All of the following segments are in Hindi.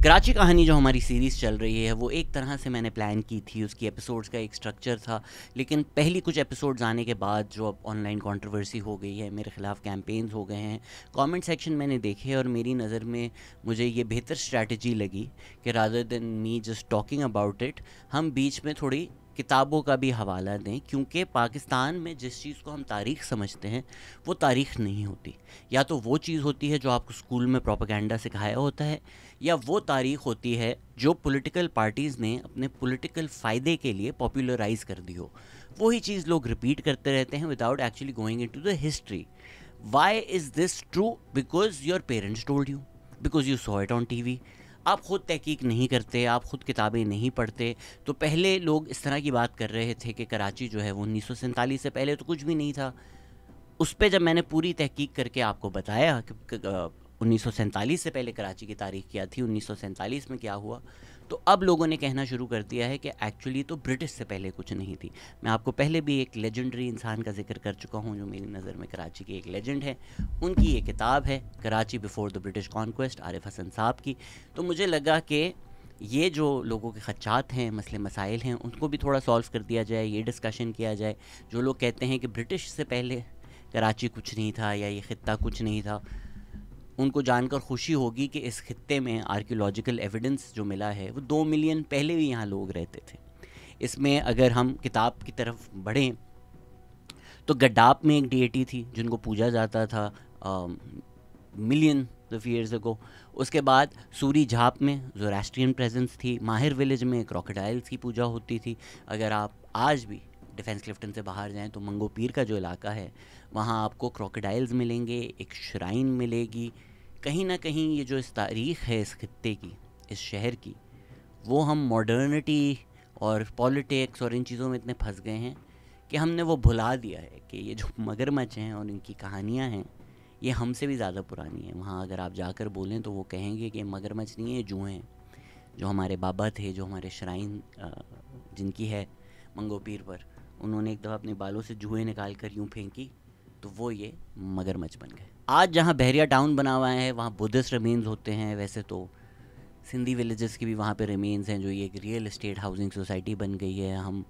कराची कहानी जो हमारी सीरीज़ चल रही है वो एक तरह से मैंने प्लान की थी, उसकी एपिसोड्स का एक स्ट्रक्चर था। लेकिन पहली कुछ एपिसोड्स आने के बाद जो अब ऑनलाइन कंट्रोवर्सी हो गई है, मेरे ख़िलाफ़ कैंपेन्स हो गए हैं, कमेंट सेक्शन मैंने देखे और मेरी नज़र में मुझे ये बेहतर स्ट्रैटेजी लगी कि rather than me just talking about it, हम बीच में थोड़ी किताबों का भी हवाला दें, क्योंकि पाकिस्तान में जिस चीज़ को हम तारीख़ समझते हैं वो तारीख़ नहीं होती। या तो वो चीज़ होती है जो आपको स्कूल में प्रोपेगेंडा सिखाया होता है, या वो तारीख़ होती है जो पॉलिटिकल पार्टीज़ ने अपने पॉलिटिकल फ़ायदे के लिए पॉपुलराइज़ कर दी हो। वही चीज़ लोग रिपीट करते रहते हैं without actually going into the history. Why is this true? Because your parents told you, because you saw it on TV. आप ख़ुद तहकीक नहीं करते, आप ख़ुद किताबें नहीं पढ़ते। तो पहले लोग इस तरह की बात कर रहे थे कि कराची जो है वो 1947 से पहले तो कुछ भी नहीं था। उस पे जब मैंने पूरी तहकीक करके आपको बताया कि 1947 से पहले कराची की तारीख़ क्या थी, 1947 में क्या हुआ, तो अब लोगों ने कहना शुरू कर दिया है कि एक्चुअली तो ब्रिटिश से पहले कुछ नहीं थी। मैं आपको पहले भी एक लेजेंडरी इंसान का जिक्र कर चुका हूँ जो मेरी नज़र में कराची की एक लेजेंड है। उनकी ये किताब है Karachi before the British conquest, Arif Hasan साहब की। तो मुझे लगा कि ये जो लोगों के खदशात हैं, मसले मसाइल हैं, उनको भी थोड़ा सॉल्व कर दिया जाए, ये डिस्कशन किया जाए। जो लोग कहते हैं कि ब्रिटिश से पहले कराची कुछ नहीं था या ये ख़ित्ता कुछ नहीं था, उनको जानकर खुशी होगी कि इस खित्ते में आर्कियोलॉजिकल एविडेंस जो मिला है वो 2 मिलियन पहले भी यहाँ लोग रहते थे। इसमें अगर हम किताब की तरफ बढ़ें तो गड्डाप में एक डीएटी थी जिनको पूजा जाता था मिलियन ऑफ ईयर्स अगो। उसके बाद सूरी झाप में ज़ोरास्ट्रियन प्रेजेंस थी। माहिर विलेज में क्रोकोडाइल्स की पूजा होती थी। अगर आप आज भी डिफेंस क्लिफ्टन से बाहर जाएं तो मंगो पीर का जो इलाका है वहाँ आपको क्रोकोडाइल्स मिलेंगे, एक श्राइन मिलेगी। कहीं ना कहीं ये जो इस तारीख़ है इस खित्ते की, इस शहर की, वो हम मॉडर्निटी और पॉलिटिक्स और इन चीज़ों में इतने फंस गए हैं कि हमने वो भुला दिया है कि ये जो मगरमच्छ हैं और इनकी कहानियाँ हैं ये हमसे भी ज़्यादा पुरानी है। वहाँ अगर आप जाकर बोलें तो वो कहेंगे कि मगरमच्छ नहीं है, जुएँ हैं। जो हमारे बाबा थे, जो हमारे श्राइन जिनकी है मंगो पीर पर, उन्होंने एक दफ़ा अपने बालों से जुएँ निकाल कर यूँ फेंकी तो वो ये मगरमच्छ बन गए। आज जहाँ बहरिया टाउन बना हुआ है वहाँ बुद्धिस्ट रिमेन्स होते हैं। वैसे तो सिंधी विलेजेस की भी वहाँ पे रिमेन्स हैं जो ये एक रियल एस्टेट हाउसिंग सोसाइटी बन गई है। हम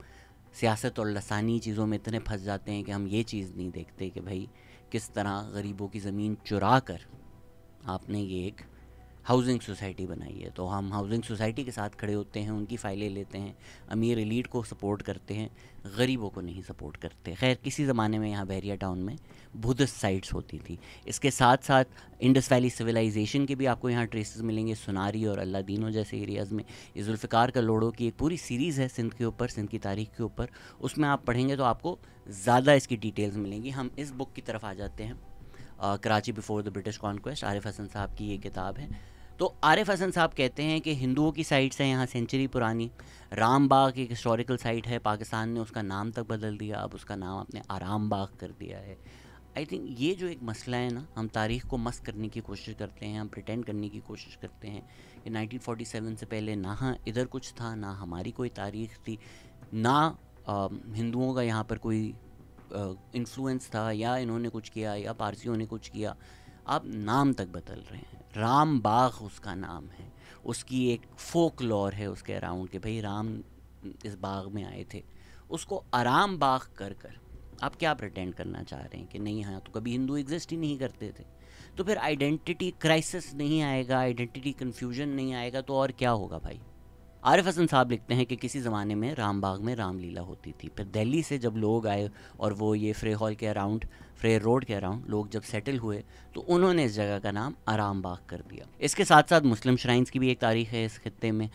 सियासत और लसानी चीज़ों में इतने फंस जाते हैं कि हम ये चीज़ नहीं देखते कि भाई किस तरह गरीबों की ज़मीन चुरा कर आपने ये एक हाउसिंग सोसाइटी बनाई है। तो हम हाउसिंग सोसाइटी के साथ खड़े होते हैं, उनकी फ़ाइलें लेते हैं, अमीर एलीट को सपोर्ट करते हैं, गरीबों को नहीं सपोर्ट करते। खैर किसी ज़माने में यहाँ बहरिया टाउन में बुद्धिस्ट साइट्स होती थी। इसके साथ साथ इंडस वैली सिविलाइजेशन के भी आपको यहाँ ट्रेसेस मिलेंगे, सुनारी और अल्लादीनो जैसे एरियाज़ में। ये जुल्फ़िकार कलोड़ों की एक पूरी सीरीज़ है सिंध के ऊपर, सिंध की तारीख़ के ऊपर। उसमें आप पढ़ेंगे तो आपको ज़्यादा इसकी डिटेल्स मिलेंगी। हम इस बुक की तरफ आ जाते हैं। Karachi before the British conquest, Arif Hasan साहब की ये किताब है। तो आरिफ हसन साहब कहते हैं कि हिंदुओं की साइट्स हैं यहाँ सेंचुरी पुरानी। राम बाग एक हिस्टोरिकल साइट है, पाकिस्तान ने उसका नाम तक बदल दिया, अब उसका नाम आपने आराम बाग कर दिया है। आई थिंक ये जो एक मसला है ना, हम तारीख़ को मस्त करने की कोशिश करते हैं, हम प्रिटेंड करने की कोशिश करते हैं कि 1947 से पहले ना इधर कुछ था, ना हमारी कोई तारीख़ थी, ना हिंदुओं का यहाँ पर कोई इन्फ्लुएंस था, या इन्होंने कुछ किया या पारसियों ने कुछ किया। आप नाम तक बदल रहे हैं। राम बाग उसका नाम है, उसकी एक फोक लॉर है उसके अराउंड कि भाई राम इस बाग में आए थे। उसको आराम बाग कर कर आप क्या प्रिटेंड करना चाह रहे हैं कि नहीं, यहाँ तो कभी हिंदू एग्जिस्ट ही नहीं करते थे। तो फिर आइडेंटिटी क्राइसिस नहीं आएगा, आइडेंटिटी कन्फ्यूजन नहीं आएगा, तो और क्या होगा भाई। आरिफ हसन साहब लिखते हैं कि किसी ज़माने में राम बाग में रामलीला होती थी। फिर दिल्ली से जब लोग आए और वो ये फ्रे हॉल के अराउंड, फ्रेयर रोड के अराउंड लोग जब सेटल हुए तो उन्होंने इस जगह का नाम आराम बाग कर दिया। इसके साथ साथ मुस्लिम श्राइन्स की भी एक तारीख़ है इस खित्ते में।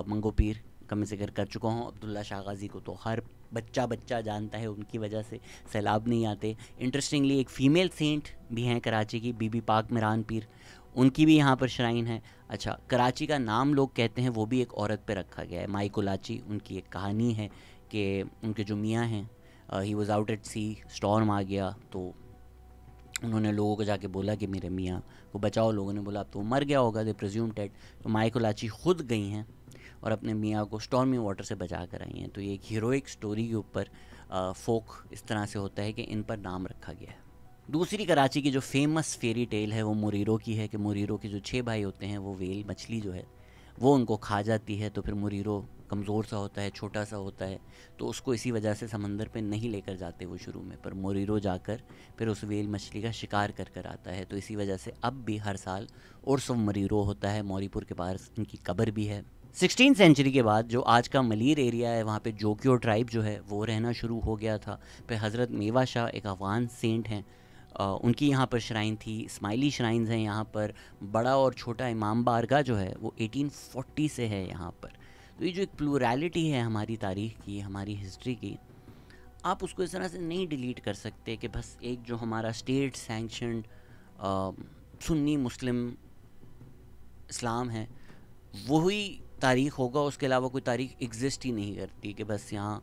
मंगो पीर का मैं जिक्र कर चुका हूँ। अब्दुल्ला शाह गाज़ी को तो हर बच्चा जानता है, उनकी वजह से सैलाब नहीं आते। इंटरेस्टिंगली एक फ़ीमेल सेंट भी हैं कराची की, बीबी पाक मिरान पीर, उनकी भी यहाँ पर श्राइन है। अच्छा, कराची का नाम लोग कहते हैं वो भी एक औरत पे रखा गया है, माई कोलाची। उनकी एक कहानी है कि उनके जो मियाँ हैं, he was out at sea, storm आ गया तो उन्होंने लोगों को जाके बोला कि मेरे मियाँ को बचाओ। लोगों ने बोला अब तो मर गया होगा, दे प्रिज्यूम डेड। तो माई कोलाची खुद गई हैं और अपने मियाँ को स्टॉर्मी वाटर से बचा कर आई हैं। तो ये एक हीरोइक स्टोरी के ऊपर फोक इस तरह से होता है कि इन पर नाम रखा गया है। दूसरी कराची की जो फेमस फेरी टेल है वो मोरीरो की है कि मोरीरो के जो 6 भाई होते हैं वो वेल मछली जो है वो उनको खा जाती है, तो फिर मुरीरो कमज़ोर सा होता है, छोटा सा होता है, तो उसको इसी वजह से समंदर पे नहीं लेकर जाते वो शुरू में, पर मोरिरो जाकर फिर उस व्हेल मछली का शिकार कर कर आता है। तो इसी वजह से अब भी हर साल उर्स ऑफ मोरिरो होता है। मौरीपुर के पास इनकी कब्र भी है। 16th सेंचुरी के बाद जो आज का मलीर एरिया है, वहाँ पे जोकियो ट्राइब जो है वो रहना शुरू हो गया था। फिर हज़रत मेवा शाह एक अफगान सेंट हैं, उनकी यहाँ पर श्राइन थी। स्माइली श्राइन्स हैं यहाँ पर। बड़ा और छोटा इमाम बारगाह जो है वो 1840 से है यहाँ पर। तो ये जो एक प्लूरैलिटी है हमारी तारीख़ की, हमारी हिस्ट्री की, आप उसको इस तरह से नहीं डिलीट कर सकते कि बस एक जो हमारा स्टेट सैंक्शनड सुन्नी मुस्लिम इस्लाम है वही तारीख़ होगा, उसके अलावा कोई तारीख़ एग्जिस्ट ही नहीं करती कि बस यहाँ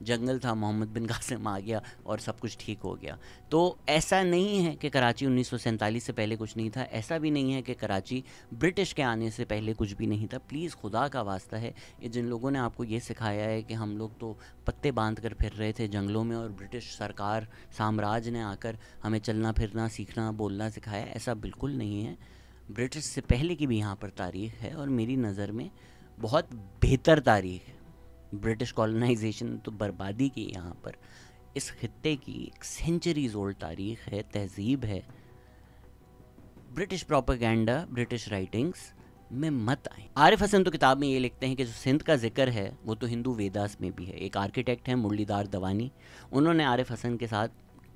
जंगल था, मोहम्मद बिन कासिम आ गया और सब कुछ ठीक हो गया। तो ऐसा नहीं है कि कराची 1947 से पहले कुछ नहीं था, ऐसा भी नहीं है कि कराची ब्रिटिश के आने से पहले कुछ भी नहीं था। प्लीज़ खुदा का वास्ता है, ये जिन लोगों ने आपको ये सिखाया है कि हम लोग तो पत्ते बांध कर फिर रहे थे जंगलों में और ब्रिटिश सरकार साम्राज्य ने आकर हमें चलना फिरना सीखना बोलना सिखाया, ऐसा बिल्कुल नहीं है। ब्रिटिश से पहले की भी यहाँ पर तारीख़ है और मेरी नज़र में बहुत बेहतर तारीख़ है। ब्रिटिश कॉलोनाइजेशन तो बर्बादी की यहाँ पर, इस खित्ते की एक सेंचुरीज ओल्ड तारीख़ है, तहजीब है। ब्रिटिश प्रोपेगेंडा, ब्रिटिश राइटिंग्स में मत आए। आरिफ हसन तो किताब में ये लिखते हैं कि जो सिंध का जिक्र है वो तो हिंदू वेदास में भी है। एक आर्किटेक्ट हैं मुरलीधर दवानी, उन्होंने आरिफ हसन के साथ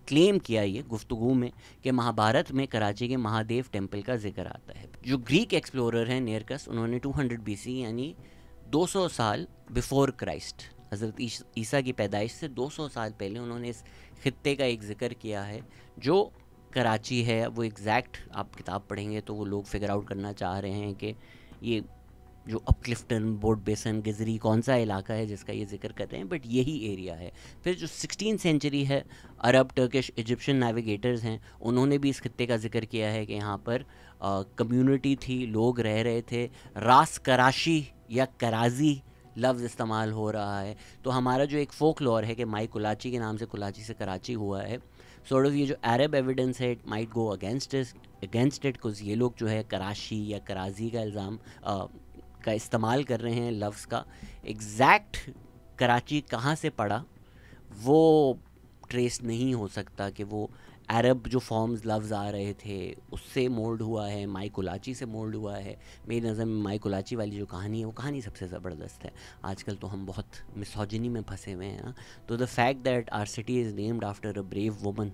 क्लेम किया ये गुफ्तगू में कि महाभारत में कराची के महादेव टेम्पल का जिक्र आता है। जो ग्रीक एक्सप्लोरर हैं नियरकस, उन्होंने 200 BC यानी 200 साल बिफोर क्राइस्ट, हज़रत ईसा की पैदाइश से 200 साल पहले उन्होंने इस खित्ते का एक ज़िक्र किया है जो कराची है। वो एग्जैक्ट आप किताब पढ़ेंगे तो वो लोग फिगर आउट करना चाह रहे हैं कि ये जो अप क्लिफ्टन, बोर्ड बेसन, गिजरी कौन सा इलाका है जिसका ये जिक्र कर रहे हैं, बट यही एरिया है। फिर जो 16th सेंचुरी है, अरब, टर्किश, इजिप्शियन नेविगेटर्स हैं, उन्होंने भी इस खित्ते का जिक्र किया है कि यहाँ पर कम्युनिटी थी, लोग रह रहे थे। रास कराशी या कराजी लफ्ज़ इस्तेमाल हो रहा है। तो हमारा जो एक फोक लॉर है कि माई कुलाची के नाम से कुलाची से कराची हुआ है, सॉर्ट ऑफ ये जो अरब एविडेंस है it might go against it कुछ ये लोग जो है कराशी या कराजी का इल्ज़ाम का इस्तेमाल कर रहे हैं लफ्ज़ का। एग्जैक्ट कराची कहाँ से पड़ा वो ट्रेस नहीं हो सकता कि वो अरब जो फॉर्म्स लफ्ज़ आ रहे थे उससे मोल्ड हुआ है, माई कुलाची से मोल्ड हुआ है। मेरी नज़र में माई कुलाची वाली जो कहानी है वो कहानी सबसे ज़बरदस्त है। आजकल तो हम बहुत मिसोजिनी में फंसे हुए हैं ना, तो the fact that our city is named after a brave woman,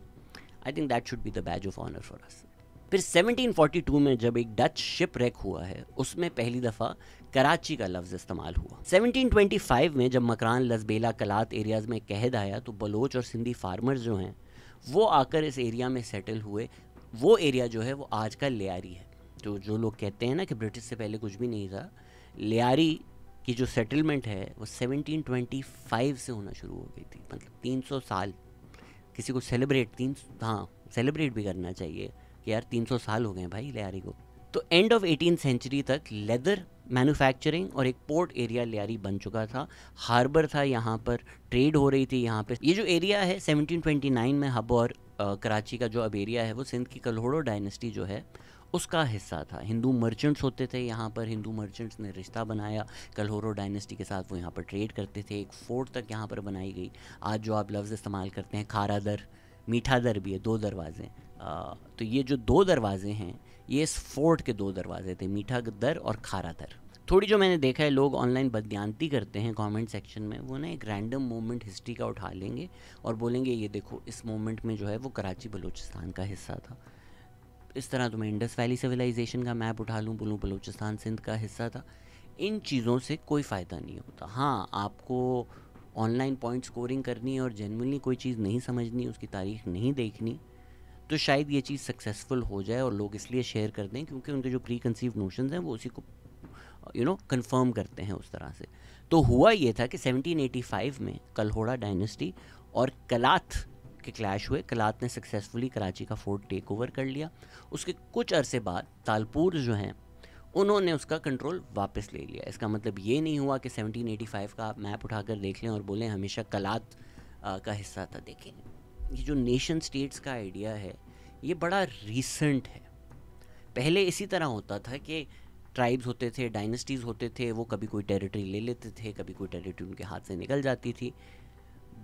I think that should be the badge of honour for us. फिर 1742 में जब एक डच शिप रेक हुआ है उसमें पहली दफ़ा कराची का लफ्ज़ इस्तेमाल हुआ। 1725 में जब मकरान, लसबेला, कलात एरियाज़ में कहद आया तो बलोच और सिंधी फार्मर्स जो हैं वो आकर इस एरिया में सेटल हुए। वो एरिया जो है वो आज का लियारी है। जो लोग कहते हैं ना कि ब्रिटिश से पहले कुछ भी नहीं था, लियारी की जो सेटलमेंट है वो 1725 से होना शुरू हो गई थी। मतलब 300 साल किसी को सेलिब्रेट भी करना चाहिए कि यार 300 साल हो गए भाई लियारी को। तो एंड ऑफ 18th सेंचुरी तक लेदर मैन्युफैक्चरिंग और एक पोर्ट एरिया लियारी बन चुका था। हार्बर था, यहाँ पर ट्रेड हो रही थी। यहाँ पे ये जो एरिया है 1729 में हब और कराची का जो अब एरिया है वो सिंध की कल्होड़ो डायनेस्टी जो है उसका हिस्सा था। हिंदू मर्चेंट्स होते थे यहाँ पर, हिंदू मर्चेंट्स ने रिश्ता बनाया कल्होड़ो डायनेस्टी के साथ, वो यहाँ पर ट्रेड करते थे। एक फोर्ट तक यहाँ पर बनाई गई। आज जो आप लफ्ज़ इस्तेमाल करते हैं खारा दर, मीठा दर भी है, 2 दरवाज़े। तो ये जो 2 दरवाजे हैं ये इस फोर्ट के 2 दरवाजे थे, मीठा दर और खारा दर। थोड़ी जो मैंने देखा है लोग ऑनलाइन बदयांती करते हैं कमेंट सेक्शन में, वो ना एक रैंडम मोमेंट हिस्ट्री का उठा लेंगे और बोलेंगे ये देखो इस मोमेंट में जो है वो कराची बलूचिस्तान का हिस्सा था। इस तरह तो मैं इंडस वैली सिविलाइजेशन का मैप उठा लूँ, बोलूँ बलूचिस्तान सिंध का हिस्सा था। इन चीज़ों से कोई फ़ायदा नहीं होता। हाँ, आपको ऑनलाइन पॉइंट स्कोरिंग करनी है और जेन्युइनली कोई चीज़ नहीं समझनी, उसकी तारीख नहीं देखनी, तो शायद ये चीज़ सक्सेसफुल हो जाए और लोग इसलिए शेयर कर दें क्योंकि उनके जो प्री कंसीव नोशंस हैं वो उसी को कंफर्म करते हैं उस तरह से। तो हुआ ये था कि 1785 में कल्होड़ा डायनेस्टी और कलात के क्लैश हुए। कलात ने सक्सेसफुली कराची का फोर्ट टेक ओवर कर लिया। उसके कुछ अरसे बाद तालपुर जो हैं उन्होंने उसका कंट्रोल वापस ले लिया। इसका मतलब ये नहीं हुआ कि 1785 का आप मैप उठाकर देख लें और बोलें हमेशा कलात का हिस्सा था। देखें, ये जो नेशन स्टेट्स का आइडिया है ये बड़ा रीसेंट है। पहले इसी तरह होता था कि ट्राइब्स होते थे, डायनेस्टीज़ होते थे, वो कभी कोई टेरिटरी ले लेते थे, कभी कोई टेरिटरी उनके हाथ से निकल जाती थी।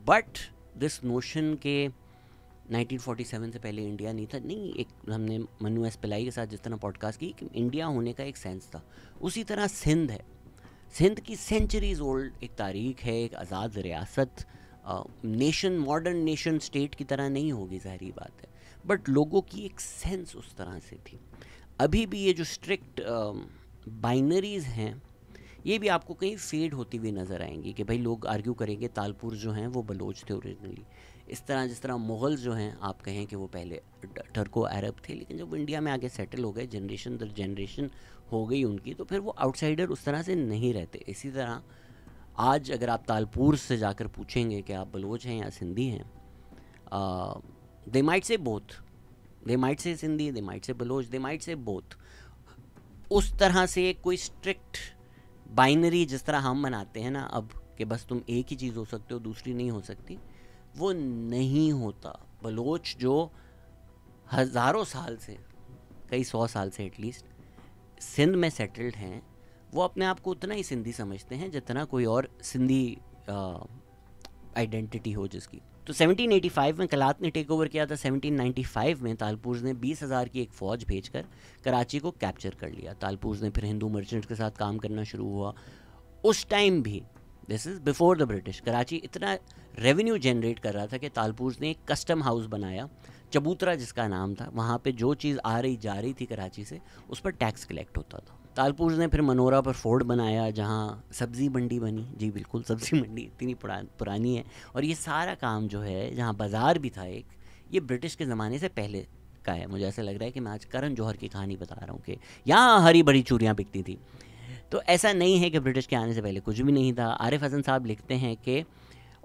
बट दिस नोशन के 1947 से पहले इंडिया नहीं था, नहीं, एक हमने मनु एस पिलाई के साथ जिस तरह पॉडकास्ट की कि इंडिया होने का एक सेंस था, उसी तरह सिंध है। सिंध की सेंचुरीज ओल्ड एक तारीख है, एक आज़ाद रियासत, नेशन, मॉडर्न नेशन स्टेट की तरह नहीं होगी, ज़ाहिरी बात है, बट लोगों की एक सेंस उस तरह से थी। अभी भी ये जो स्ट्रिक्ट बाइनरीज हैं ये भी आपको कहीं फेड होती हुई नज़र आएंगी कि भाई लोग आर्ग्यू करेंगे तालपुर जो हैं वो बलोच थे ओरिजिनली, इस तरह जिस तरह मुग़ल जो हैं आप कहें कि वो पहले टर्को अरब थे, लेकिन जब वो इंडिया में आके सेटल हो गए, जनरेशन दर जनरेशन हो गई उनकी, तो फिर वो आउटसाइडर उस तरह से नहीं रहते। इसी तरह आज अगर आप तालपुर से जाकर पूछेंगे कि आप बलोच हैं या सिंधी हैं, they might say both, they might say Sindhi, they might say Baloch, they might say both. उस तरह से कोई स्ट्रिक्ट बाइनरी जिस तरह हम मनाते हैं ना अब कि बस तुम एक ही चीज़ हो सकते हो दूसरी नहीं हो सकती, वो नहीं होता। बलोच जो हज़ारों साल से, कई 100 साल से एटलीस्ट सिंध में सेटल्ड हैं, वो अपने आप को उतना ही सिंधी समझते हैं जितना कोई और सिंधी आइडेंटिटी हो जिसकी। तो 1785 में कलात ने टेक ओवर किया था। 1795 में तालपुर ने 20,000 की एक फ़ौज भेजकर कराची को कैप्चर कर लिया। तालपुर ने फिर हिंदू मर्चेंट्स के साथ काम करना शुरू हुआ। उस टाइम भी, this is before the British, Karachi इतना रेवेन्यू जनरेट कर रहा था कि तालपुर ने एक कस्टम हाउस बनाया, चबूतरा जिसका नाम था। वहाँ पे जो चीज़ आ रही जा रही थी कराची से उस पर टैक्स कलेक्ट होता था। तालपुर ने फिर मनोरा पर फोर्ट बनाया जहाँ सब्ज़ी मंडी बनी। जी बिल्कुल, सब्ज़ी मंडी इतनी पुरानी है। और ये सारा काम जो है, जहाँ बाज़ार भी था एक, ये ब्रिटिश के ज़माने से पहले का है। मुझे ऐसा लग रहा है कि मैं आज करण जौहर की कहानी बता रहा हूँ कि यहाँ हरी भरी चूड़ियाँ बिकती थी। तो ऐसा नहीं है कि ब्रिटिश के आने से पहले कुछ भी नहीं था। आरिफ हसन साहब लिखते हैं कि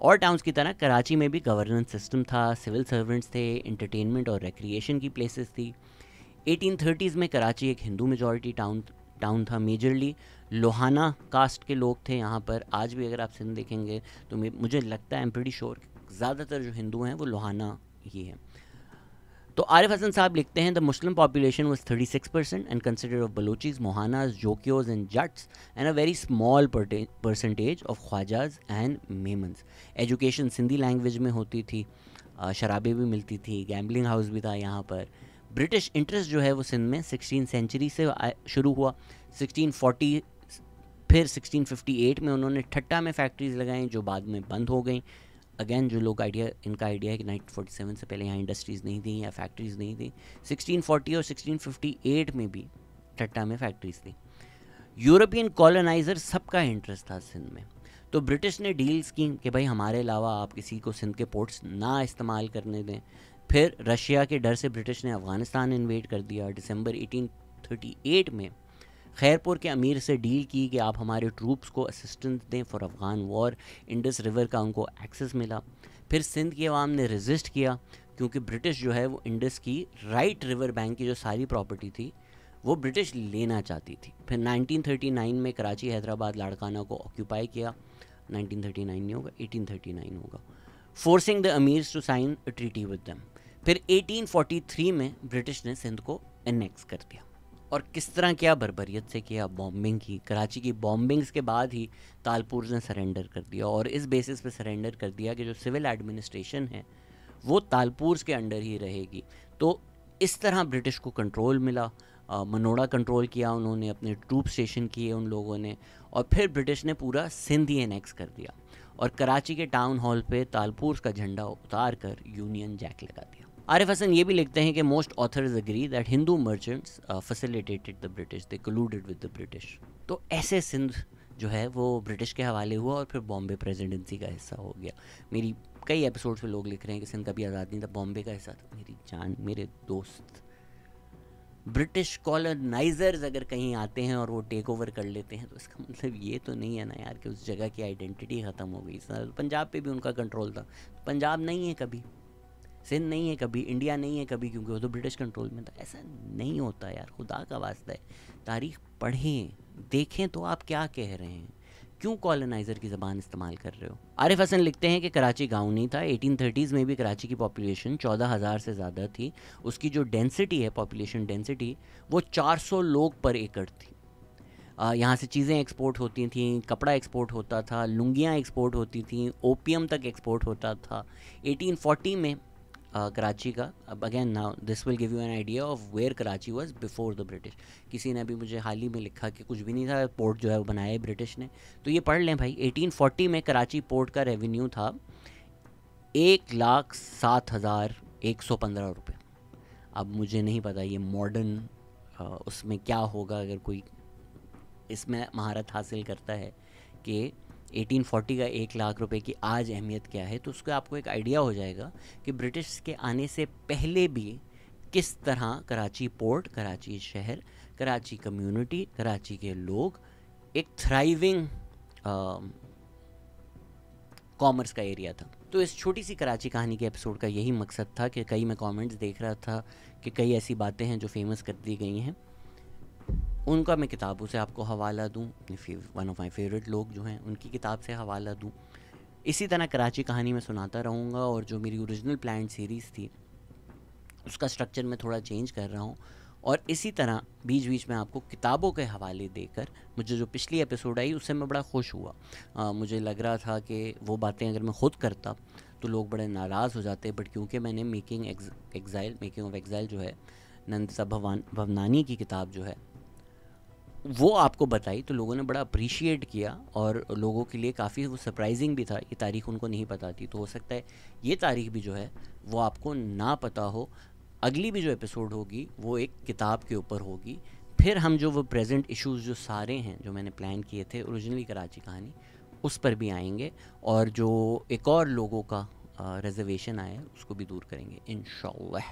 और टाउन्स की तरह कराची में भी गवर्नेंस सिस्टम था, सिविल सर्वेंट्स थे, एंटरटेनमेंट और रिक्रिएशन की प्लेसेस थी। 1830s में कराची एक हिंदू मेजॉरिटी टाउन था, मेजरली लोहाना कास्ट के लोग थे यहाँ पर। आज भी अगर आप सिंध देखेंगे तो मुझे लगता है, आई एम प्रीटी श्योर, ज़्यादातर जो हिंदू हैं वो लोहाना ही हैं। तो आरिफ हसन साहब लिखते हैं the Muslim population was 36% and consider of Balochis, Mohanas, Jokhios and Jats and a very small percentage of Khwajas and Memons. Education Sindhi language में होती थी, शराबें भी मिलती थी, गैम्बलिंग हाउस भी था यहाँ पर। ब्रिटिश इंटरेस्ट जो है वो सिंध में 16th सेंचुरी से शुरू हुआ। 1640 फिर 1658 में उन्होंने ठट्टा में फैक्ट्रीज लगाई जो बाद में बंद हो गई। अगेन जो लोग इनका आइडिया है कि 1947 से पहले यहाँ इंडस्ट्रीज़ नहीं थी या फैक्ट्रीज़ नहीं थी। 1640 और 1658 में भी ठट्टा में फैक्ट्रीज़ थी। यूरोपियन कॉलोनाइज़र सबका इंटरेस्ट था सिंध में, तो ब्रिटिश ने डील्स की कि भाई हमारे अलावा आप किसी को सिंध के पोर्ट्स ना इस्तेमाल करने दें। फिर रशिया के डर से ब्रिटिश ने अफ़गानिस्तान इन्वेड कर दिया। दिसंबर 1838 में खैरपुर के अमीर से डील की कि आप हमारे ट्रूप्स को असिस्टेंस दें for Afghan war. Indus river का उनको एक्सेस मिला। फिर सिंध की आवाम ने रेजिस्ट किया क्योंकि ब्रिटिश जो है वो इंडस की राइट रिवर बैंक की जो सारी प्रॉपर्टी थी वो ब्रिटिश लेना चाहती थी। फिर 1939 में कराची हैदराबाद लाड़काना को ऑक्यूपाई किया। 1939 नहीं होगा, 1839 होगा। Forcing the Amirs to sign a treaty with them. फिर 1843 में ब्रिटिश ने सिंध को एनेक्स कर दिया। और किस तरह किया? बर्बरियत से किया, बॉम्बिंग की। कराची की बॉम्बिंग्स के बाद ही तालपुर ने सरेंडर कर दिया, और इस बेसिस पे सरेंडर कर दिया कि जो सिविल एडमिनिस्ट्रेशन है वो तालपुर के अंडर ही रहेगी। तो इस तरह ब्रिटिश को कंट्रोल मिला। मनोड़ा कंट्रोल किया उन्होंने, अपने ट्रूप स्टेशन किए उन लोगों ने, और फिर ब्रिटिश ने पूरा सिंध ही एनेक्स कर दिया और कराची के टाउन हॉल पे तालपुर का झंडा उतार कर यूनियन जैक लगा दिया। आरिफ हसन ये भी लिखते हैं कि most authors agree that Hindu merchants facilitated the British, they colluded with the British. तो ऐसे सिंध जो है वो ब्रिटिश के हवाले हुआ और फिर बॉम्बे प्रेसिडेंसी का हिस्सा हो गया। मेरी कई एपिसोड्स में लोग लिख रहे हैं कि सिंध कभी आज़ाद नहीं था, बॉम्बे का हिस्सा था। मेरी जान, मेरे दोस्त, ब्रिटिश कॉलोनाइजर्स अगर कहीं आते हैं और वो टेक ओवर कर लेते हैं तो इसका मतलब ये तो नहीं है ना यार कि उस जगह की आइडेंटिटी ख़त्म हो गई। पंजाब पे भी उनका कंट्रोल था। पंजाब नहीं है कभी, सिंध नहीं है कभी, इंडिया नहीं है कभी, क्योंकि वो तो ब्रिटिश कंट्रोल में था। ऐसा नहीं होता यार, खुदा का वास्ता है। तारीख़ पढ़ें, देखें तो आप क्या कह रहे हैं, क्यों कॉलोनाइज़र की ज़बान इस्तेमाल कर रहे हो। आरिफ हसन लिखते हैं कि कराची गांव नहीं था। 1830s में भी कराची की पॉपुलेशन 14,000 से ज़्यादा थी। उसकी जो डेंसिटी है, पॉपुलेशन डेंसिटी, वो 400 लोग पर एकड़ थी। यहाँ से चीज़ें एक्सपोर्ट होती थी, कपड़ा एक्सपोर्ट होता था, लुंगियाँ एक्सपोर्ट होती थी, ओपियम तक एक्सपोर्ट होता था 1840 में। कराची का, अब again now this will give you an idea of where Karachi was before the British. किसी ने अभी मुझे हाल ही में लिखा कि कुछ भी नहीं था, पोर्ट जो है वो बनाया है ब्रिटिश ने, तो ये पढ़ लें भाई। 1840 में कराची पोर्ट का रेवेन्यू था 1,07,115 रुपये। अब मुझे नहीं पता ये मॉडर्न उसमें क्या होगा, अगर कोई इसमें महारत हासिल करता है कि 1840 का 1 लाख रुपए की आज अहमियत क्या है, तो उसका आपको एक आइडिया हो जाएगा कि ब्रिटिश के आने से पहले भी किस तरह कराची पोर्ट, कराची शहर, कराची कम्युनिटी, कराची के लोग एक थ्राइविंग कॉमर्स का एरिया था। तो इस छोटी सी कराची कहानी के एपिसोड का यही मकसद था कि कई मैं कमेंट्स देख रहा था कि कई ऐसी बातें हैं जो फेमस कर दी गई हैं, उनका मैं किताबों से आपको हवाला दूं, वन ऑफ माई फेवरेट लोग जो हैं उनकी किताब से हवाला दूं। इसी तरह कराची कहानी मैं सुनाता रहूँगा, और जो मेरी ओरिजिनल प्लान सीरीज़ थी उसका स्ट्रक्चर मैं थोड़ा चेंज कर रहा हूँ, और इसी तरह बीच बीच में आपको किताबों के हवाले देकर, मुझे जो पिछली एपिसोड आई उससे मैं बड़ा खुश हुआ। मुझे लग रहा था कि वो बातें अगर मैं ख़ुद करता तो लोग बड़े नाराज़ हो जाते, बट क्योंकि मैंने मेकिंग ऑफ एग्ज़ाइल जो है नंदिता भवनानी की किताब जो है वो आपको बताई, तो लोगों ने बड़ा अप्रिशिएट किया, और लोगों के लिए काफ़ी वो सरप्राइजिंग भी था। ये तारीख़ उनको नहीं पता थी, तो हो सकता है ये तारीख़ भी जो है वो आपको ना पता हो। अगली भी जो एपिसोड होगी वो एक किताब के ऊपर होगी। फिर हम जो वो प्रेजेंट इश्यूज़ जो सारे हैं जो मैंने प्लान किए थे ओरिजिनली कराची कहानी, उस पर भी आएंगे, और जो एक और लोगों का रिजर्वेशन आया है उसको भी दूर करेंगे इंशाअल्लाह।